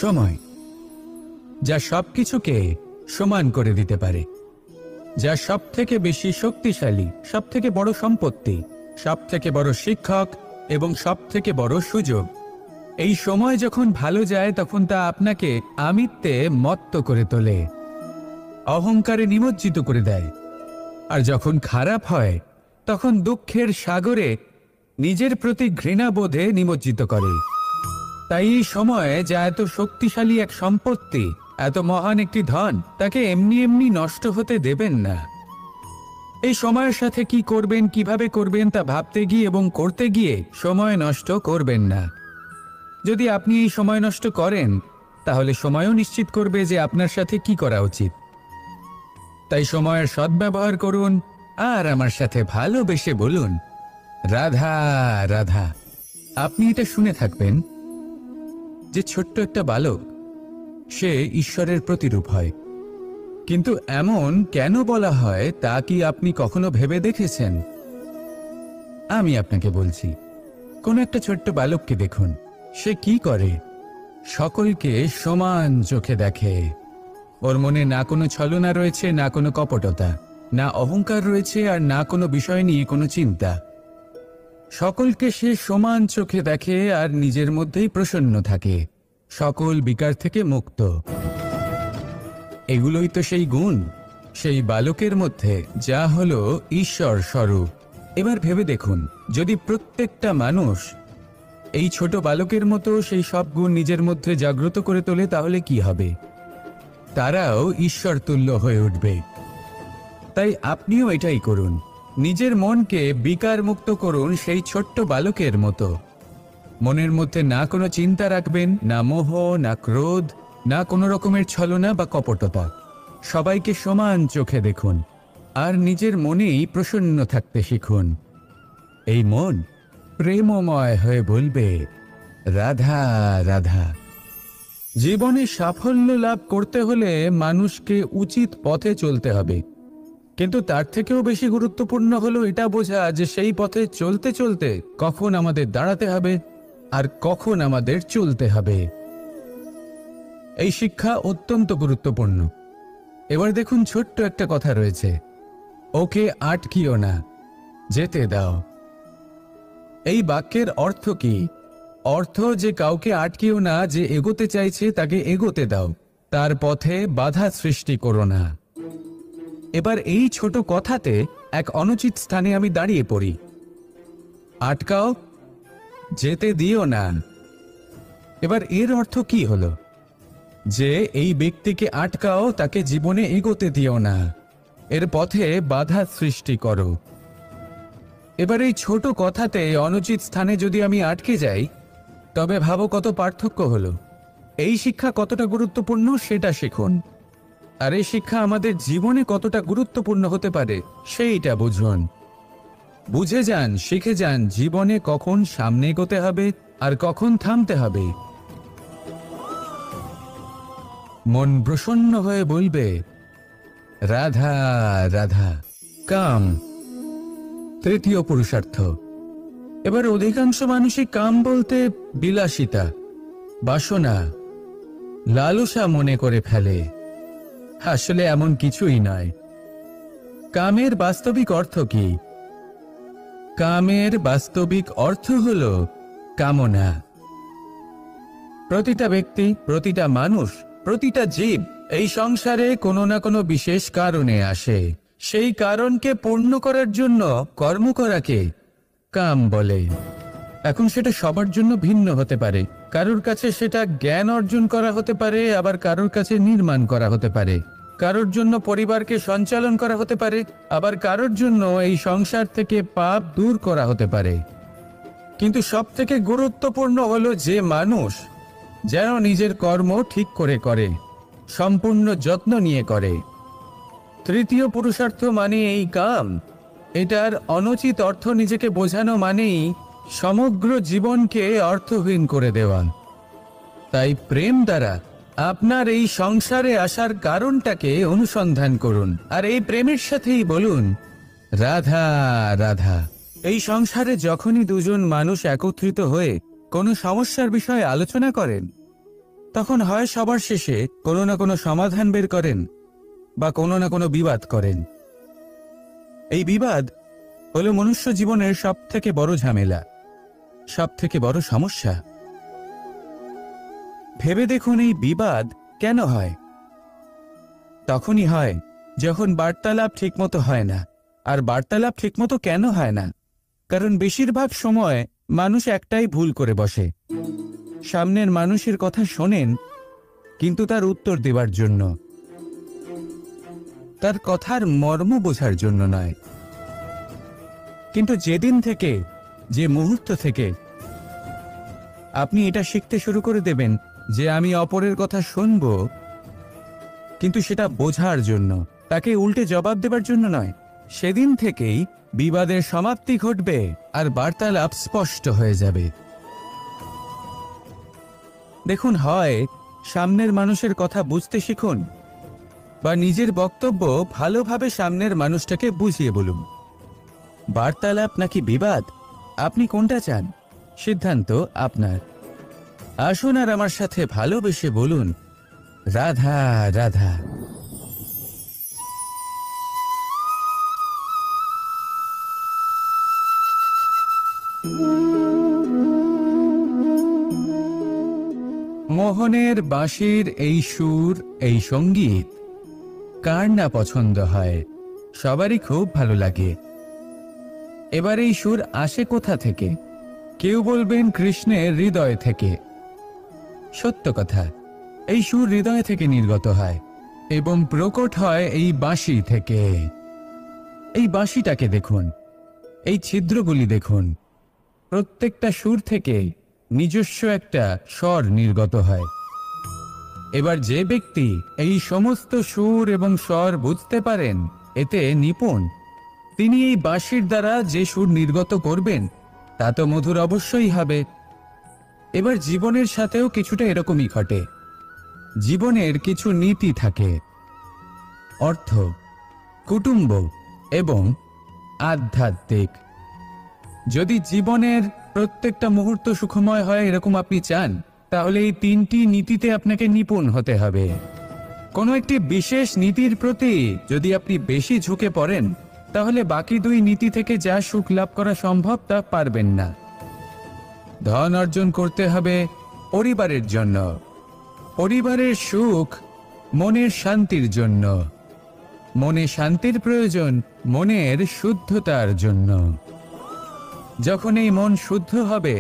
সময়, যা সবকিছুকে সমান করে দিতে পারে, যা সব থেকে বেশি শক্তিশালী, সব থেকে বড় সম্পত্তি, সব থেকে বড় শিক্ষক এবং সব থেকে বড় সুযোগ। এই সময় যখন ভালো যায় তখন তা আপনাকে আমিত্বে মত্ত করে তোলে, অহংকারে নিমজ্জিত করে দেয়। আর যখন খারাপ হয় তখন দুঃখের সাগরে নিজের প্রতি ঘৃণাবোধে নিমজ্জিত করে। তাই এই সময়ে যা এত শক্তিশালী এক সম্পত্তি, এত মহান একটি ধন, তাকে এমনি এমনি নষ্ট হতে দেবেন না। এই সময়ের সাথে কি করবেন, কিভাবে করবেন তা ভাবতে গিয়ে এবং করতে গিয়ে সময় নষ্ট করবেন না। যদি আপনি এই সময় নষ্ট করেন তাহলে সময়ও নিশ্চিত করবে যে আপনার সাথে কি করা উচিত। তাই সময়ের সদ্ব্যবহার করুন আর আমার সাথে ভালোবেসে বলুন, রাধা রাধা। আপনি এটা শুনে থাকবেন যে ছোট্ট একটা বালক, সে ঈশ্বরের প্রতিরূপ হয়। কিন্তু এমন কেন বলা হয় তা কি আপনি কখনো ভেবে দেখেছেন? আমি আপনাকে বলছি, কোন একটা ছোট্ট বালককে দেখুন, সে কি করে? সকলকে সমান চোখে দেখে। ওর মনে না কোনো ছলনা রয়েছে, না কোনো কপটতা, না অহংকার রয়েছে, আর না কোনো বিষয় নিয়ে কোনো চিন্তা। সকলকে সে সমান চোখে দেখে আর নিজের মধ্যেই প্রসন্ন থাকে, সকল বিকার থেকে মুক্ত। এগুলোই তো সেই গুণ, সেই বালকের মধ্যে, যা হলো ঈশ্বর স্বরূপ। এবার ভেবে দেখুন, যদি প্রত্যেকটা মানুষ এই ছোট বালকের মতো সেই সব গুণ নিজের মধ্যে জাগ্রত করে তোলে, তাহলে কি হবে? তারাও ঈশ্বর তুল্য হয়ে উঠবে। তাই আপনিও এটাই করুন, নিজের মনকে বিকার মুক্ত করুন সেই ছোট্ট বালকের মতো। মনের মধ্যে না কোনো চিন্তা রাখবেন, না মোহ, না ক্রোধ, না কোনো রকমের ছলনা বা কপটতা। সবাইকে সমান চোখে দেখুন আর নিজের মনেই প্রসন্ন থাকতে শিখুন। এই মন প্রেমময় হয়ে বলবে, রাধা রাধা। জীবনে সাফল্য লাভ করতে হলে মানুষকে উচিত পথে চলতে হবে, কিন্তু তার থেকেও বেশি গুরুত্বপূর্ণ হলো এটা বোঝা যে সেই পথে চলতে চলতে কখন আমাদের দাঁড়াতে হবে আর কখন আমাদের চলতে হবে। এই শিক্ষা অত্যন্ত গুরুত্বপূর্ণ। এবার দেখুন, ছোট্ট একটা কথা রয়েছে, ওকে আটকিও না, যেতে দাও। এই বাক্যের অর্থ কি? অর্থ যে কাউকে আটকিও না, যে এগোতে চাইছে তাকে এগোতে দাও, তার পথে বাধা সৃষ্টি করো না। এবার এই ছোট কথাতে এক অনুচিত স্থানে আমি দাঁড়িয়ে পড়ি। আটকাও, যেতে দিও না। এবার এর অর্থ কি হলো? যে এই ব্যক্তিকে আটকাও, তাকে জীবনে এগোতে দিও না, এর পথে বাধা সৃষ্টি করো। এবার এই ছোট কথাতে অনুচিত স্থানে যদি আমি আটকে যাই, তবে ভাবো কত পার্থক্য হলো। এই শিক্ষা কতটা গুরুত্বপূর্ণ সেটা শিখুন, আর এই শিক্ষা আমাদের জীবনে কতটা গুরুত্বপূর্ণ হতে পারে সেইটা বুঝুন। বুঝে যান, শিখে যান জীবনে কখন সামনে এগোতে হবে আর কখন থামতে হবে। মন প্রসন্ন হয়ে বলবে, রাধা রাধা। কাম, তৃতীয় পুরুষার্থ। এবার অধিকাংশ মানুষই কাম বলতে বিলাসিতা, বাসনা, লালসা মনে করে ফেলে। আসলে এমন কিছুই নয়। কামের বাস্তবিক অর্থ কি? কামের বাস্তবিক অর্থ হল কামনা। প্রতিটা ব্যক্তি, প্রতিটা মানুষ, প্রতিটা জীব এই সংসারে কোনো না কোনো বিশেষ কারণে আসে। সেই কারণকে পূর্ণ করার জন্য কর্ম করাকে কাম বলে। এখন সেটা সবার জন্য ভিন্ন হতে পারে। কারোর কাছে সেটা জ্ঞান অর্জন করা হতে পারে, আবার কারোর কাছে নির্মাণ করা হতে পারে। কারোর জন্য পরিবারকে সঞ্চালন করা হতে পারে, আবার কারোর জন্য এই সংসার থেকে পাপ দূর করা হতে পারে। কিন্তু সব থেকে গুরুত্বপূর্ণ হলো যে মানুষ যেন নিজের কর্ম ঠিক করে করে, সম্পূর্ণ যত্ন নিয়ে করে। তৃতীয় পুরুষার্থ মানে এই কাম। এটার অনুচিত অর্থ নিজেকে বোঝানো মানেই সমগ্র জীবনকে অর্থহীন করে দেওয়া। তাই প্রেম দ্বারা আপনার এই সংসারে আসার কারণটাকে অনুসন্ধান করুন, আর এই প্রেমের সাথেই বলুন, রাধা রাধা। এই সংসারে যখনই দুজন মানুষ একত্রিত হয়ে কোনো সমস্যার বিষয়ে আলোচনা করেন, তখন হয় সবার শেষে কোনো না কোনো সমাধান বের করেন বা কোনো না কোনো বিবাদ করেন। এই বিবাদ হলো মনুষ্য জীবনের সব থেকে বড় ঝামেলা, সব থেকে বড় সমস্যা। ভেবে দেখুন এই বিবাদ কেন হয়? তখনই হয় যখন বার্তালাপ ঠিকমতো হয় না। আর বার্তালাপ ঠিকমতো কেন হয় না? কারণ বেশিরভাগ সময় মানুষ একটাই ভুল করে বসে, সামনের মানুষের কথা শোনেন কিন্তু তার উত্তর দেবার জন্য, তার কথার মর্ম বোঝার জন্য নয়। কিন্তু যেদিন থেকে, যে মুহূর্ত থেকে আপনি এটা শিখতে শুরু করে দেবেন যে আমি অপরের কথা শুনব, কিন্তু সেটা বোঝার জন্য, তাকে উল্টে জবাব দেবার জন্য নয়, সেদিন থেকেই বিবাদের সমাপ্তি ঘটবে আর বার্তালাপ স্পষ্ট হয়ে যাবে। দেখুন, হয় সামনের মানুষের কথা বুঝতে শিখুন বা নিজের বক্তব্য ভালোভাবে সামনের মানুষটাকে বুঝিয়ে বলুন। বার্তালাপ নাকি বিবাদ, আপনি কোনটা চান? সিদ্ধান্ত আপনার। আসুন আর আমার সাথে ভালোবেসে বলুন, রাধা রাধা। মোহনের বাঁশির এই সুর, এই সঙ্গীত কার না পছন্দ হয়? সবারই খুব ভালো লাগে। এবার এই সুর আসে কোথা থেকে? কেউ বলবেন কৃষ্ণের হৃদয় থেকে। সত্য কথা, এই সুর হৃদয় থেকে নির্গত হয় এবং প্রকট হয় এই বাঁশি থেকে। এই বাঁশিটাকে দেখুন, এই ছিদ্রগুলি দেখুন, প্রত্যেকটা সুর থেকে নিজস্ব একটা স্বর নির্গত হয়। এবার যে ব্যক্তি এই সমস্ত সুর এবং স্বর বুঝতে পারেন, এতে নিপুণ, তিনি এই বাঁশির দ্বারা যে সুর নির্গত করবেন তা তো মধুর অবশ্যই হবে। এবার জীবনের সাথেও কিছুটা এরকমই ঘটে। জীবনের কিছু নীতি থাকে, অর্থ, কুটুম্ব এবং আধ্যাত্মিক। যদি জীবনের প্রত্যেকটা মুহূর্ত সুখময় হয় এরকম আপনি চান, তাহলে এই তিনটি নীতিতে আপনাকে নিপুণ হতে হবে। কোনো একটি বিশেষ নীতির প্রতি যদি আপনি বেশি ঝুঁকে পড়েন, তাহলে বাকি দুই নীতি থেকে যা সুখ লাভ করা সম্ভব তা পারবেন না। ধন অর্জন করতে হবে পরিবারের জন্য, পরিবারের সুখ মনের শান্তির জন্য, মনে শান্তির প্রয়োজন মনের শুদ্ধতার জন্য। যখন এই মন শুদ্ধ হবে,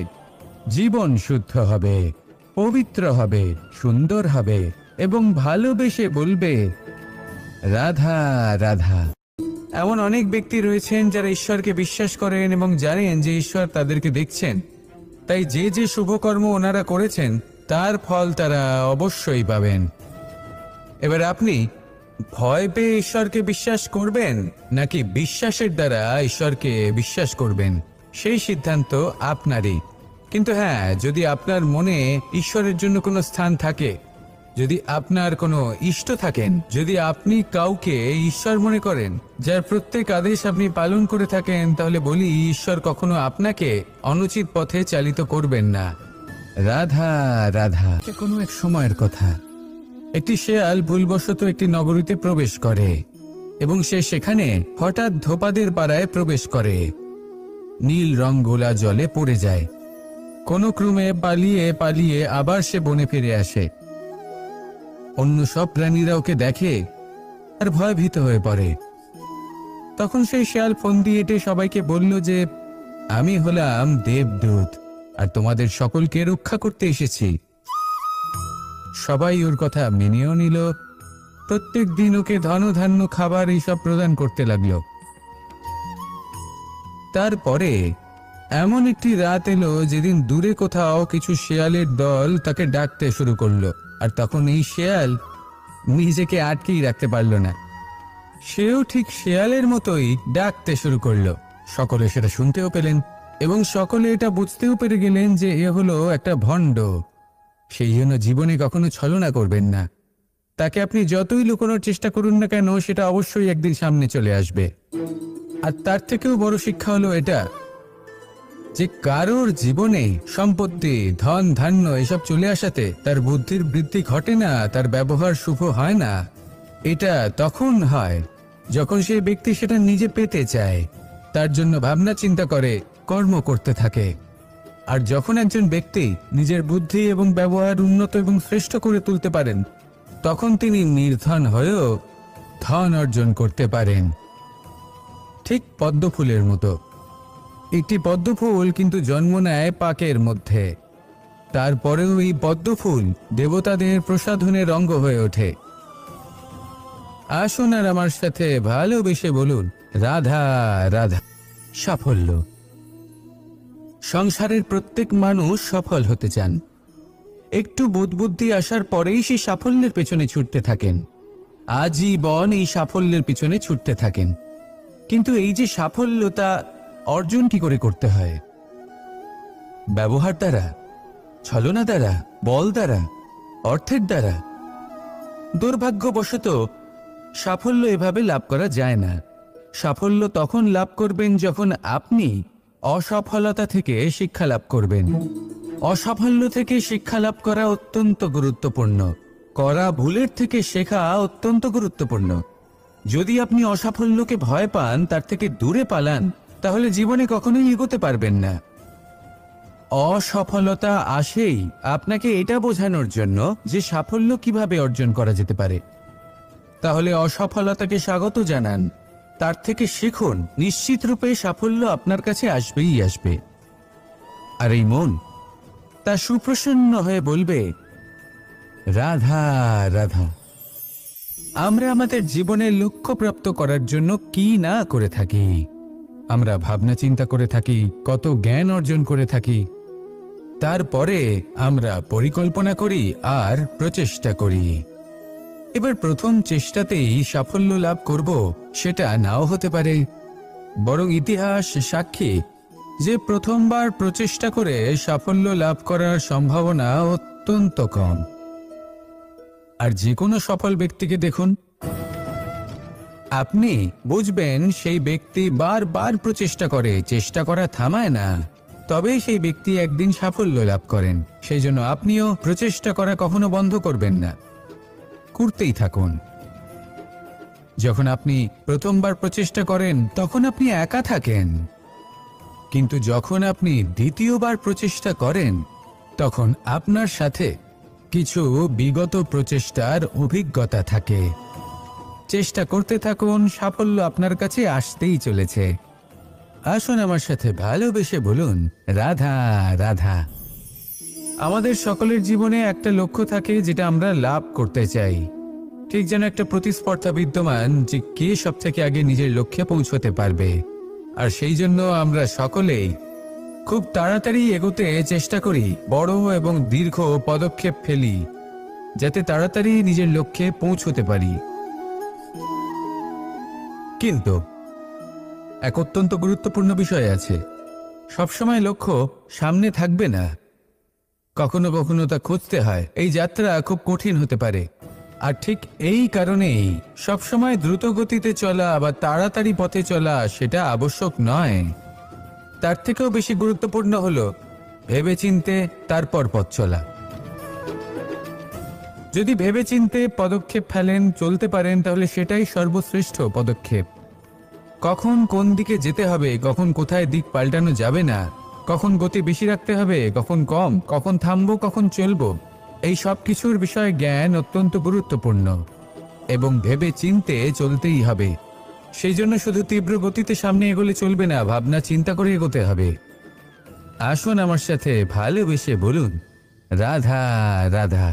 জীবন শুদ্ধ হবে, পবিত্র হবে, সুন্দর হবে এবং ভালোবেসে বলবে রাধা রাধা। এমন অনেক ব্যক্তি রয়েছেন যারা ঈশ্বরকে বিশ্বাস করেন এবং জানেন যে ঈশ্বর তাদেরকে দেখছেন, তাই যে যে শুভকর্ম ওনারা করেছেন তার ফল তারা অবশ্যই পাবেন। এবার আপনি ভয় পেয়ে ঈশ্বরকে বিশ্বাস করবেন নাকি বিশ্বাসের দ্বারা ঈশ্বরকে বিশ্বাস করবেন, সেই সিদ্ধান্ত আপনারই। কিন্তু হ্যাঁ, যদি আপনার মনে ঈশ্বরের জন্য কোনো স্থান থাকে, যদি আপনার কোনো ইষ্ট থাকেন, যদি আপনি কাউকে ঈশ্বর মনে করেন, যার প্রত্যেক আদেশ আপনি পালন করে থাকেন, তাহলে বলি ঈশ্বর কখনো আপনাকে অনুচিত পথে চালিত করবেন না। রাধা রাধা। কোনো এক সময়ের কথা, একটি শেয়াল ভুলবশত একটি নগরীতে প্রবেশ করে এবং সে সেখানে হঠাৎ ধোপাদের পাড়ায় প্রবেশ করে। নীল রং গোলা জলে পড়ে যায়। কোনো ক্রমে পালিয়ে পালিয়ে আবার সে বনে ফিরে আসে। অন্য সব প্রাণীরা ওকে দেখে আর ভয়ভীত হয়ে পড়ে। তখন সেই শেয়াল ফোন দিয়ে এটে সবাইকে বলল যে আমি হলাম দেবদূত আর তোমাদের সকলকে রক্ষা করতে এসেছি। সবাই ওর কথা মেনেও নিল। প্রত্যেক দিন ওকে ধনধান্য খাবার এইসব প্রদান করতে লাগলো। তারপরে এমন একটি রাত এলো যেদিন দূরে কোথাও কিছু শেয়ালের দল তাকে ডাকতে শুরু করলো। আর তখন এই শেয়াল নিজেকে আটকেই রাখতে পারল না, সেও ঠিক শেয়ালের মতোই ডাকতে শুরু করলো। সকলে সেটা শুনতেও পেলেন এবং সকলে এটা বুঝতেও পেরে গেলেন যে এ হলো একটা ভণ্ড। সেই জন্য জীবনে কখনো ছলনা করবেন না। তাকে আপনি যতই লুকোনোর চেষ্টা করুন না কেন, সেটা অবশ্যই একদিন সামনে চলে আসবে। আর তার থেকেও বড় শিক্ষা হলো এটা যে কারোর জীবনে সম্পত্তি, ধন ধান্য এসব চলে আসাতে তার বুদ্ধির বৃদ্ধি ঘটে না, তার ব্যবহার শুভ হয় না, এটা তখন হয় যখন সেই ব্যক্তি সেটা নিজে পেতে চায়, তার জন্য ভাবনা চিন্তা করে, কর্ম করতে থাকে। আর যখন একজন ব্যক্তি নিজের বুদ্ধি এবং ব্যবহার উন্নত এবং শ্রেষ্ঠ করে তুলতে পারেন, তখন তিনি নির্ধন হয়েও ধন অর্জন করতে পারেন। ঠিক পদ্ম ফুলের মতো। একটি পদ্ম ফুল কিন্তু জন্ম নেয় পাকের মধ্যে, তারপরেও এই পদ্ম ফুল দেবতাদের প্রসাধনের অঙ্গ হয়ে ওঠে। আসুন আর আমার সাথে ভালোবেসে বলুন, রাধা রাধা। সাফল্য। সংসারের প্রত্যেক মানুষ সফল হতে চান। একটু বুদ্ধি আসার পরেই সেই সাফল্যের পেছনে ছুটতে থাকেন, আজীবন এই সাফল্যের পিছনে ছুটতে থাকেন। কিন্তু এই যে সাফল্য, তা অর্জন কি করে করতে হয়? ব্যবহার দ্বারা, ছলনা দ্বারা, বল দ্বারা, অর্থের দ্বারা? দুর্ভাগ্যবশত সাফল্য এভাবে লাভ করা যায় না। সাফল্য তখন লাভ করবেন যখন আপনি অসফলতা থেকে শিক্ষা লাভ করবেন। অসাফল্য থেকে শিক্ষা লাভ করা অত্যন্ত গুরুত্বপূর্ণ। করা ভুলের থেকে শেখা অত্যন্ত গুরুত্বপূর্ণ। যদি আপনি অসাফল্যকে ভয় পান, তার থেকে দূরে পালান, তাহলে জীবনে কখনোই এগোতে পারবেন না। অসফলতা আসেই আপনাকে এটা বোঝানোর জন্য যে সাফল্য কিভাবে অর্জন করা যেতে পারে। তাহলে অসফলতাকে স্বাগত জানান, তার থেকে শিখুন। নিশ্চিত রূপে সাফল্য আপনার কাছে আসবেই আসবে। আর এই মন তা সুপ্রসন্ন হয়ে বলবে, রাধা রাধা। আমরা আমাদের জীবনের লক্ষ্য প্রাপ্ত করার জন্য কি না করে থাকি। আমরা ভাবনা চিন্তা করে থাকি, কত জ্ঞান অর্জন করে থাকি, তারপরে আমরা পরিকল্পনা করি আর প্রচেষ্টা করি। এবার প্রথম চেষ্টাতেই সাফল্য লাভ করব সেটা নাও হতে পারে, বরং ইতিহাস সাক্ষী যে প্রথমবার প্রচেষ্টা করে সাফল্য লাভ করার সম্ভাবনা অত্যন্ত কম। আর যে কোনো সফল ব্যক্তিকে দেখুন, আপনি বুঝবেন সেই ব্যক্তি বারবার প্রচেষ্টা করে, চেষ্টা করা থামায় না, তবেই সেই ব্যক্তি একদিন সাফল্য লাভ করেন। সেই জন্য আপনিও প্রচেষ্টা করা কখনো বন্ধ করবেন না, করতেই থাকুন। যখন আপনি প্রথমবার প্রচেষ্টা করেন তখন আপনি একা থাকেন, কিন্তু যখন আপনি দ্বিতীয়বার প্রচেষ্টা করেন তখন আপনার সাথে কিছু বিগত প্রচেষ্টার অভিজ্ঞতা থাকে। চেষ্টা করতে থাকুন, সাফল্য আপনার কাছে আসতেই চলেছে। আসুন আমার সাথে ভালোবেসে বলুন, রাধা রাধা। আমাদের সকলের জীবনে একটা লক্ষ্য থাকে যেটা আমরা লাভ করতে চাই। ঠিক যেন একটা প্রতিস্পর্ধা বিদ্যমান যে কে সব থেকে আগে নিজের লক্ষ্যে পৌঁছতে পারবে। আর সেই জন্য আমরা সকলেই খুব তাড়াতাড়ি এগোতে চেষ্টা করি, বড় এবং দীর্ঘ পদক্ষেপ ফেলি, যাতে তাড়াতাড়ি নিজের লক্ষ্যে পৌঁছতে পারি। কিন্তু এক অত্যন্ত গুরুত্বপূর্ণ বিষয় আছে, সবসময় লক্ষ্য সামনে থাকবে না, কখনো কখনো তা খুঁজতে হয়। এই যাত্রা খুব কঠিন হতে পারে। আর ঠিক এই কারণেই সবসময় দ্রুত গতিতে চলা বা তাড়াতাড়ি পথে চলা সেটা আবশ্যক নয়। তার থেকেও বেশি গুরুত্বপূর্ণ হলো ভেবেচিন্তে তারপর পথ চলা। যদি ভেবেচিন্তে পদক্ষেপ ফেলেন, চলতে পারেন, তাহলে সেটাই সর্বশ্রেষ্ঠ পদক্ষেপ। কখন কোন দিকে যেতে হবে, কখন কোথায় দিক পাল্টানো যাবে না, কখন গতি বেশি রাখতে হবে, কখন কম, কখন থামবো, কখন চলবো, এই সব কিছুর বিষয়ে জ্ঞান অত্যন্ত গুরুত্বপূর্ণ এবং ভেবে চিন্তে চলতেই হবে। সেই জন্য শুধু তীব্র গতিতে সামনে এগোলে চলবে না, ভাবনা চিন্তা করে এগোতে হবে। আসুন আমার সাথে ভালোবেসে বলুন, রাধা রাধা।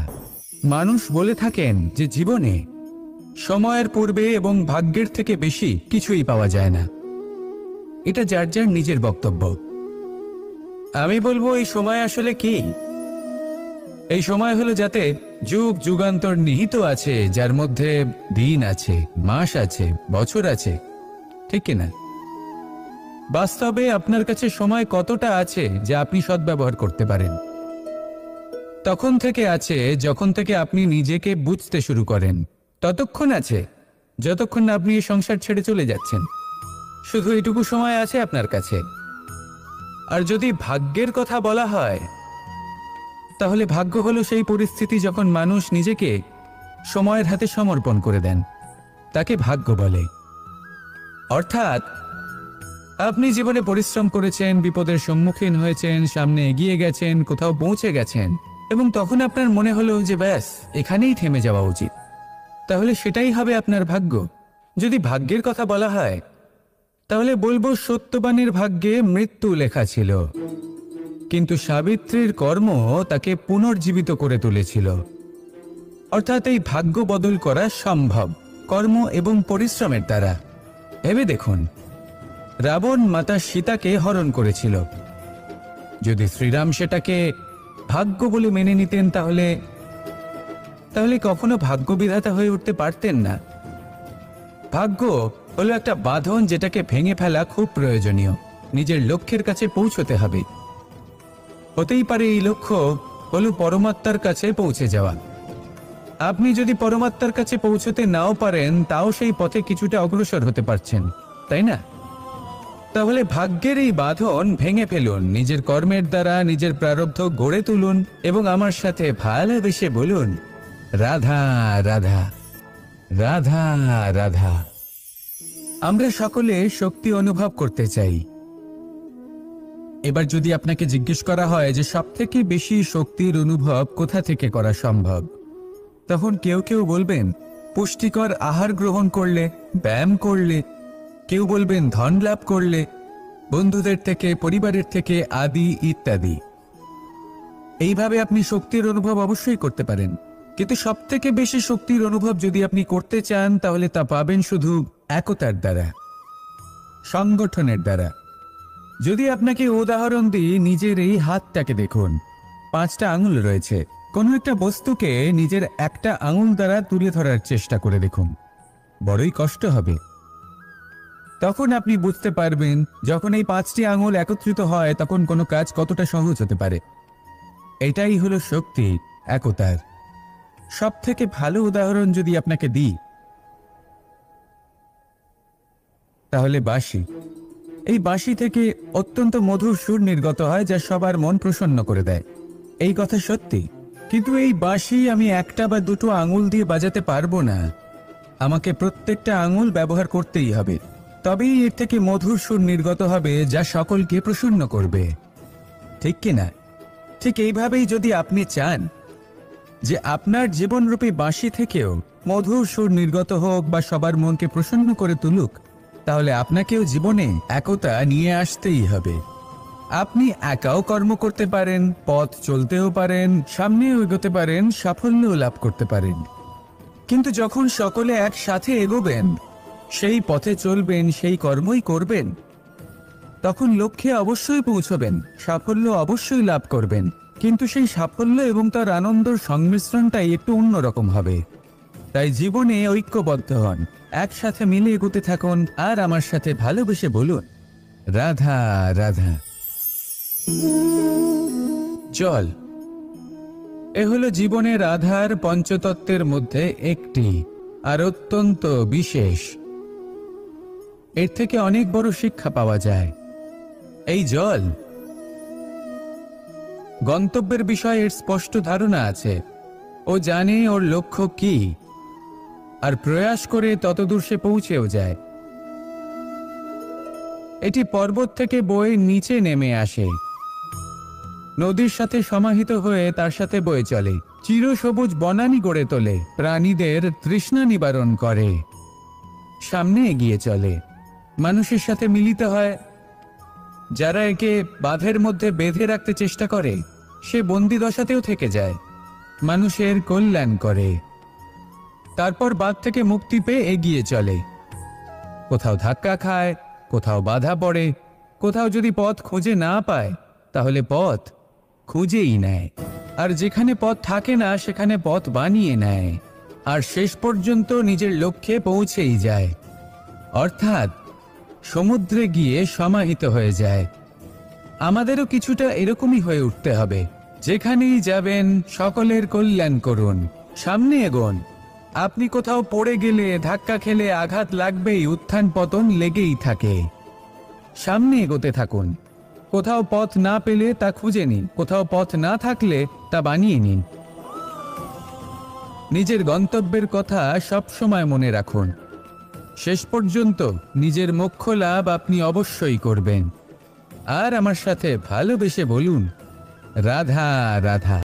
মানুষ বলে থাকেন যে জীবনে সময়ের পূর্বে এবং ভাগ্যের থেকে বেশি কিছুই পাওয়া যায় না। এটা যার যার নিজের বক্তব্য। আমি বলবো এই সময় আসলে কি? এই সময় হলো যাতে যুগ যুগান্তর নিহিত আছে, যার মধ্যে দিন আছে, মাস আছে, বছর আছে, ঠিক কিনা? বাস্তবে আপনার কাছে সময় কতটা আছে যা আপনি সদ্ব্যবহার করতে পারেন? তখন থেকে আছে যখন থেকে আপনি নিজেকে বুঝতে শুরু করেন, ততক্ষণ আছে যতক্ষণ না আপনি এই সংসার ছেড়ে চলে যাচ্ছেন। শুধু এটুকু সময় আছে আপনার কাছে। আর যদি ভাগ্যের কথা বলা হয়, তাহলে ভাগ্য হলো সেই পরিস্থিতি যখন মানুষ নিজেকে সময়ের হাতে সমর্পণ করে দেন, তাকে ভাগ্য বলে। অর্থাৎ আপনি জীবনে পরিশ্রম করেছেন, বিপদের সম্মুখীন হয়েছেন, সামনে এগিয়ে গেছেন, কোথাও পৌঁছে গেছেন, এবং তখন আপনার মনে হলো যে ব্যাস এখানেই থেমে যাওয়া উচিত, তাহলে সেটাই হবে আপনার ভাগ্য। যদি ভাগ্যের কথা বলা হয়, তাহলে বলবো সত্যবানের ভাগ্যে মৃত্যু লেখা ছিল, কিন্তু সাবিত্রীর কর্ম তাকে পুনর্জীবিত করে তুলেছিল। অর্থাৎ এই ভাগ্য বদল করা সম্ভব কর্ম এবং পরিশ্রমের দ্বারা। ভেবে দেখুন, রাবণ মাতা সীতাকে হরণ করেছিল। যদি শ্রীরাম সেটাকে ভাগ্য বলে মেনে নিতেন, তাহলে কখনো ভাগ্য বিধাতা হয়ে উঠতে পারতেন না। ভাগ্য হলো একটা বাঁধন, যেটাকে ভেঙে ফেলা খুব প্রয়োজনীয়। নিজের লক্ষ্যের কাছে পৌঁছতে হবে। হতেই পারে এই লক্ষ্য হলো পরমাত্মার কাছে পৌঁছে যাওয়া। আপনি যদি পরমাত্মার কাছে পৌঁছতে নাও পারেন, তাও সেই পথে কিছুটা অগ্রসর হতে পারছেন, তাই না? তাহলে ভাগ্যের এই বাঁধন ভেঙে ফেলুন, নিজের কর্মের দ্বারা নিজের প্রারব্ধ গড়ে তুলুন এবং আমার সাথে ভালোবেসে বলুন, রাধা রাধা, রাধা রাধা। আমরা সকলে শক্তি অনুভব করতে চাই। এবার যদি আপনাকে জিজ্ঞেস করা হয় যে সবথেকে বেশি শক্তির অনুভব কোথা থেকে করা সম্ভব, তখন কেউ কেউ বলবেন পুষ্টিকর আহার গ্রহণ করলে, ব্যায়াম করলে, কেউ বলবেন ধন লাভ করলে, বন্ধুদের থেকে, পরিবারের থেকে, আদি ইত্যাদি। এইভাবে আপনি শক্তির অনুভব অবশ্যই করতে পারেন, কিন্তু সবথেকে বেশি শক্তির অনুভব যদি আপনি করতে চান, তাহলে তা পাবেন শুধু একতার দ্বারা, সংগঠনের দ্বারা। যদি আপনাকে উদাহরণ দিই, নিজের এই হাতটাকে দেখুন, 5টা আঙুল রয়েছে। কোনো একটা বস্তুকে নিজের একটা আঙুল দ্বারা তুলে ধরার চেষ্টা করে দেখুন, বড়ই কষ্ট হবে। তখন আপনি বুঝতে পারবেন, যখন এই 5টি আঙুল একত্রিত হয়, তখন কোনো কাজ কতটা সহজ হতে পারে। এটাই হলো শক্তি, একতার। সব থেকে ভালো উদাহরণ যদি আপনাকে দিই, তাহলে বাঁশি। এই বাঁশি থেকে অত্যন্ত মধুর সুর নির্গত হয়, যা সবার মন প্রসন্ন করে দেয়। এই কথা সত্যি, কিন্তু এই বাঁশি আমি একটা বা দুটো আঙুল দিয়ে বাজাতে পারবো না। আমাকে প্রত্যেকটা আঙুল ব্যবহার করতেই হবে, তবেই এর থেকে মধুর সুর নির্গত হবে, যা সকলকে প্রসন্ন করবে। ঠিক কিনা? ঠিক এইভাবেই যদি আপনি চান যে আপনার জীবনরূপী বাঁশি থেকেও মধুর সুর নির্গত হোক বা সবার মনকে প্রসন্ন করে তুলুক, তাহলে আপনাকেও জীবনে একতা নিয়ে আসতেই হবে। আপনি একাও কর্ম করতে পারেন, পথ চলতেও পারেন, সামনেও এগোতে পারেন, সাফল্যও লাভ করতে পারেন। কিন্তু যখন সকলে একসাথে এগোবেন, সেই পথে চলবেন, সেই কর্মই করবেন, তখন লক্ষ্যে অবশ্যই পৌঁছবেন, সাফল্য অবশ্যই লাভ করবেন। কিন্তু সেই সাফল্য এবং তার আনন্দের সংমিশ্রণটাই একটু অন্যরকম হবে। তাই জীবনে ঐক্যবদ্ধ হন, একসাথে মিলে এগোতে থাকুন, আর আমার সাথে ভালোবেসে বলুন, রাধা রাধা। জল এ হলো জীবনের আধার, পঞ্চতত্ত্বের মধ্যে একটি, আর অত্যন্ত বিশেষ। এর থেকে অনেক বড় শিক্ষা পাওয়া যায়। এই জল গন্তব্যের বিষয়ে এর স্পষ্ট ধারণা আছে। ও জানে ওর লক্ষ্য কি, আর প্রয়াস করে ততদূর সে পৌঁছেও যায়। এটি পর্বত থেকে বয়ে নিচে নেমে আসে, নদীর সাথে সমাহিত হয়ে তার সাথে বয়ে চলে, চিরসবুজ বনানী গড়ে তোলে, প্রাণীদের তৃষ্ণা নিবারণ করে, সামনে এগিয়ে চলে, মানুষের সাথে মিলিত হয়। যারা একে বাঁধের মধ্যে বেঁধে রাখতে চেষ্টা করে, সে বন্দি দশাতেও থেকে যায়, মানুষের কল্যাণ করে। তারপর বাঁধ থেকে মুক্তি পেয়ে এগিয়ে চলে, কোথাও ধাক্কা খায়, কোথাও বাধা পড়ে, কোথাও যদি পথ খুঁজে না পায়, তাহলে পথ খুঁজেই নেয়, আর যেখানে পথ থাকে না সেখানে পথ বানিয়ে নেয়, আর শেষ পর্যন্ত নিজের লক্ষ্যে পৌঁছেই যায়, অর্থাৎ সমুদ্রে গিয়ে সমাহিত হয়ে যায়। আমাদেরও কিছুটা এরকমই হয়ে উঠতে হবে। যেখানেই যাবেন সকলের কল্যাণ করুন, সামনে এগোন। আপনি কোথাও পড়ে গেলে, ধাক্কা খেলে আঘাত লাগবেই, উত্থান পতন লেগেই থাকে। সামনে এগোতে থাকুন, কোথাও পথ না পেলে তা খুঁজে নিন, কোথাও পথ না থাকলে তা বানিয়ে নিন। নিজের গন্তব্যের কথা সব সময় মনে রাখুন। শেষ পর্যন্ত নিজের মোক্ষ লাভ আপনি অবশ্যই করবেন। আর আমার সাথে ভালোবেসে বলুন, রাধা রাধা।